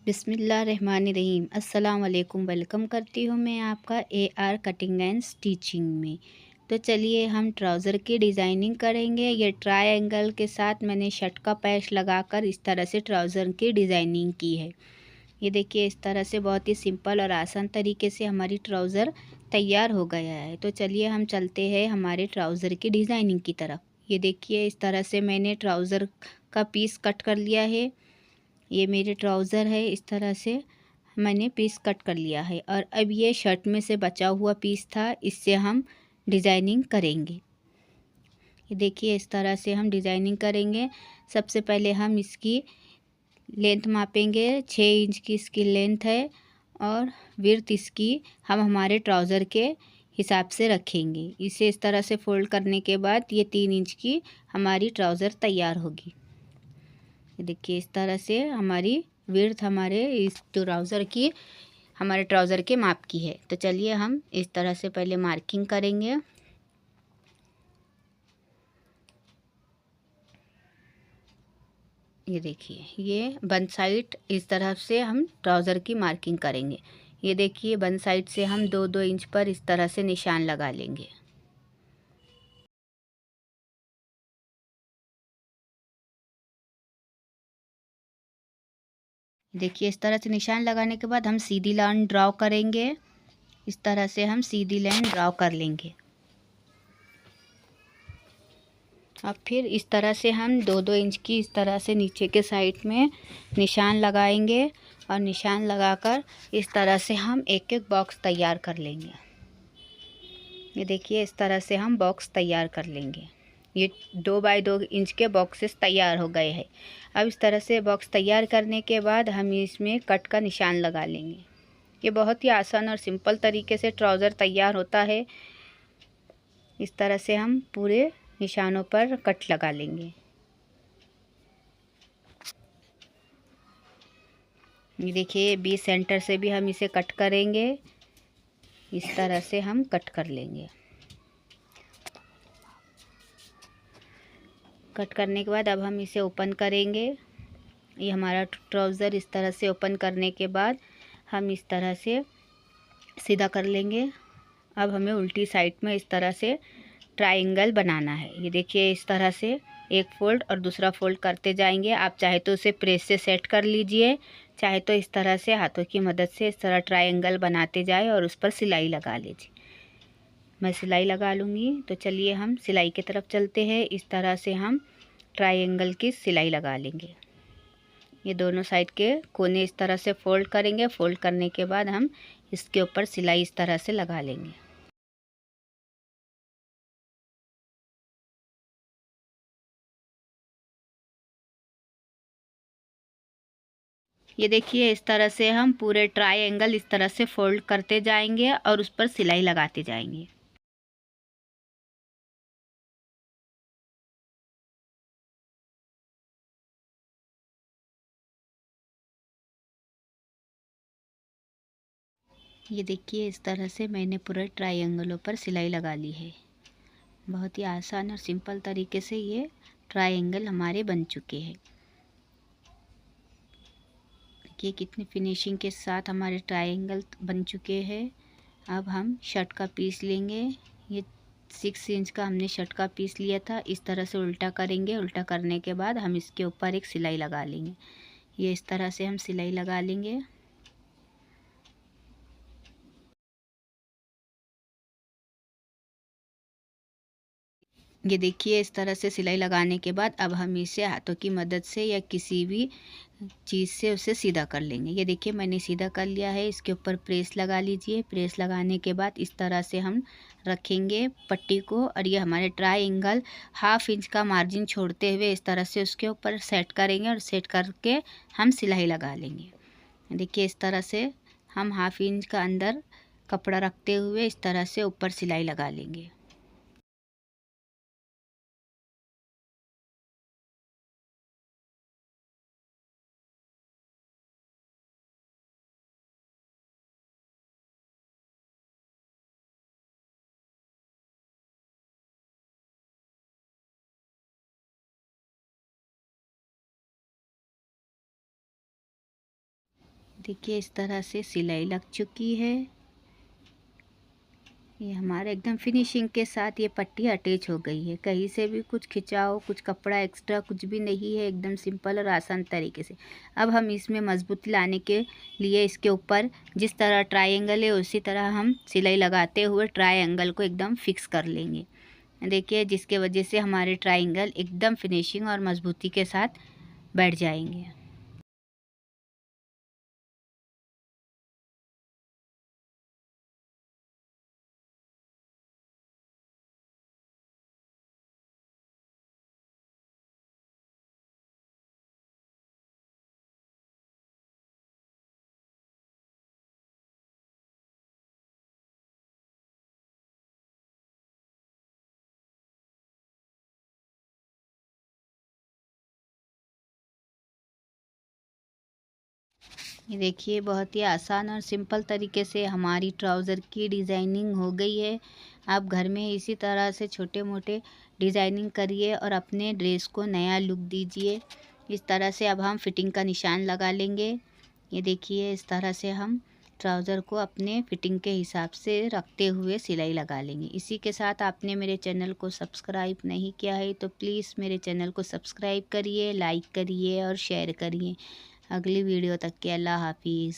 बिस्मिल्लाहिर्रहमानिर्रहीम। अस्सलाम वालेकुम। वेलकम करती हूँ मैं आपका AR कटिंग एंड स्टिचिंग में। तो चलिए हम ट्राउज़र की डिज़ाइनिंग करेंगे। ये ट्रायंगल के साथ मैंने शर्ट का पैच लगाकर इस तरह से ट्राउज़र की डिज़ाइनिंग की है। ये देखिए इस तरह से बहुत ही सिंपल और आसान तरीके से हमारी ट्राउज़र तैयार हो गया है। तो चलिए हम चलते हैं हमारे ट्राउज़र की डिज़ाइनिंग की तरफ। ये देखिए इस तरह से मैंने ट्राउज़र का पीस कट कर लिया है। ये मेरे ट्राउज़र है, इस तरह से मैंने पीस कट कर लिया है। और अब ये शर्ट में से बचा हुआ पीस था, इससे हम डिज़ाइनिंग करेंगे। ये देखिए इस तरह से हम डिज़ाइनिंग करेंगे। सबसे पहले हम इसकी लेंथ मापेंगे। 6 इंच की इसकी लेंथ है और विड्थ इसकी हम हमारे ट्राउज़र के हिसाब से रखेंगे। इसे इस तरह से फ़ोल्ड करने के बाद ये 3 इंच की हमारी ट्राउज़र तैयार होगी। देखिए इस तरह से हमारी विड्थ हमारे इस ट्राउज़र की हमारे ट्राउज़र के माप की है। तो चलिए हम इस तरह से पहले मार्किंग करेंगे। ये देखिए ये वन साइड इस तरह से हम ट्राउज़र की मार्किंग करेंगे। ये देखिए वन साइड से हम 2-2 इंच पर इस तरह से निशान लगा लेंगे। देखिए इस तरह से निशान लगाने के बाद हम सीधी लाइन ड्रॉ करेंगे। इस तरह से हम सीधी लाइन ड्रॉ कर लेंगे। अब फिर इस तरह से हम 2-2 इंच की इस तरह से नीचे के साइड में निशान लगाएंगे और निशान लगाकर इस तरह से हम एक एक बॉक्स तैयार कर लेंगे। ये देखिए इस तरह से हम बॉक्स तैयार कर लेंगे। ये 2 बाई 2 इंच के बॉक्सेस तैयार हो गए हैं। अब इस तरह से बॉक्स तैयार करने के बाद हम इसमें कट का निशान लगा लेंगे। ये बहुत ही आसान और सिंपल तरीके से ट्राउज़र तैयार होता है। इस तरह से हम पूरे निशानों पर कट लगा लेंगे। ये देखिए बीच सेंटर से भी हम इसे कट करेंगे। इस तरह से हम कट कर लेंगे। कट करने के बाद अब हम इसे ओपन करेंगे। ये हमारा ट्राउज़र इस तरह से ओपन करने के बाद हम इस तरह से सीधा कर लेंगे। अब हमें उल्टी साइड में इस तरह से ट्रायंगल बनाना है। ये देखिए इस तरह से एक फ़ोल्ड और दूसरा फ़ोल्ड करते जाएंगे। आप चाहे तो उसे प्रेस से सेट कर लीजिए, चाहे तो इस तरह से हाथों की मदद से इस तरह ट्रायंगल बनाते जाए और उस पर सिलाई लगा लीजिए। मैं सिलाई लगा लूँगी। तो चलिए हम सिलाई की तरफ चलते हैं। इस तरह से हम ट्रायंगल की सिलाई लगा लेंगे। ये दोनों साइड के कोने इस तरह से फ़ोल्ड करेंगे। फ़ोल्ड करने के बाद हम इसके ऊपर सिलाई इस तरह से लगा लेंगे। ये देखिए इस तरह से हम पूरे ट्रायंगल इस तरह से फ़ोल्ड करते जाएंगे और उस पर सिलाई लगाते जाएंगे। ये देखिए इस तरह से मैंने पूरे ट्रायंगलों पर सिलाई लगा ली है। बहुत ही आसान और सिंपल तरीके से ये ट्रायंगल हमारे बन चुके हैं। देखिए कितनी फिनिशिंग के साथ हमारे ट्रायंगल बन चुके हैं। अब हम शर्ट का पीस लेंगे। ये 6 इंच का हमने शर्ट का पीस लिया था। इस तरह से उल्टा करेंगे। उल्टा करने के बाद हम इसके ऊपर एक सिलाई लगा लेंगे। ये इस तरह से हम सिलाई लगा लेंगे। ये देखिए इस तरह से सिलाई लगाने के बाद अब हम इसे हाथों की मदद से या किसी भी चीज़ से उसे सीधा कर लेंगे। ये देखिए मैंने सीधा कर लिया है। इसके ऊपर प्रेस लगा लीजिए। प्रेस लगाने के बाद इस तरह से हम रखेंगे पट्टी को और ये हमारे ट्रायंगल 1/2 इंच का मार्जिन छोड़ते हुए इस तरह से उसके ऊपर सेट करेंगे और सेट करके हम सिलाई लगा लेंगे। देखिए इस तरह से हम 1/2 इंच का अंदर कपड़ा रखते हुए इस तरह से ऊपर सिलाई लगा लेंगे। देखिए इस तरह से सिलाई लग चुकी है। ये हमारा एकदम फिनिशिंग के साथ ये पट्टी अटैच हो गई है। कहीं से भी कुछ खिंचाव, कुछ कपड़ा एक्स्ट्रा कुछ भी नहीं है, एकदम सिंपल और आसान तरीके से। अब हम इसमें मजबूती लाने के लिए इसके ऊपर जिस तरह ट्रायंगल है उसी तरह हम सिलाई लगाते हुए ट्रायंगल को एकदम फिक्स कर लेंगे। देखिए जिसके वजह से हमारे ट्रायंगल एकदम फिनिशिंग और मजबूती के साथ बैठ जाएंगे। ये देखिए बहुत ही आसान और सिंपल तरीके से हमारी ट्राउज़र की डिज़ाइनिंग हो गई है। आप घर में इसी तरह से छोटे मोटे डिज़ाइनिंग करिए और अपने ड्रेस को नया लुक दीजिए। इस तरह से अब हम फिटिंग का निशान लगा लेंगे। ये देखिए इस तरह से हम ट्राउज़र को अपने फिटिंग के हिसाब से रखते हुए सिलाई लगा लेंगे। इसी के साथ आपने मेरे चैनल को सब्सक्राइब नहीं किया है तो प्लीज़ मेरे चैनल को सब्सक्राइब करिए, लाइक करिए और शेयर करिए। अगली वीडियो तक के अल्लाह हाफिज़।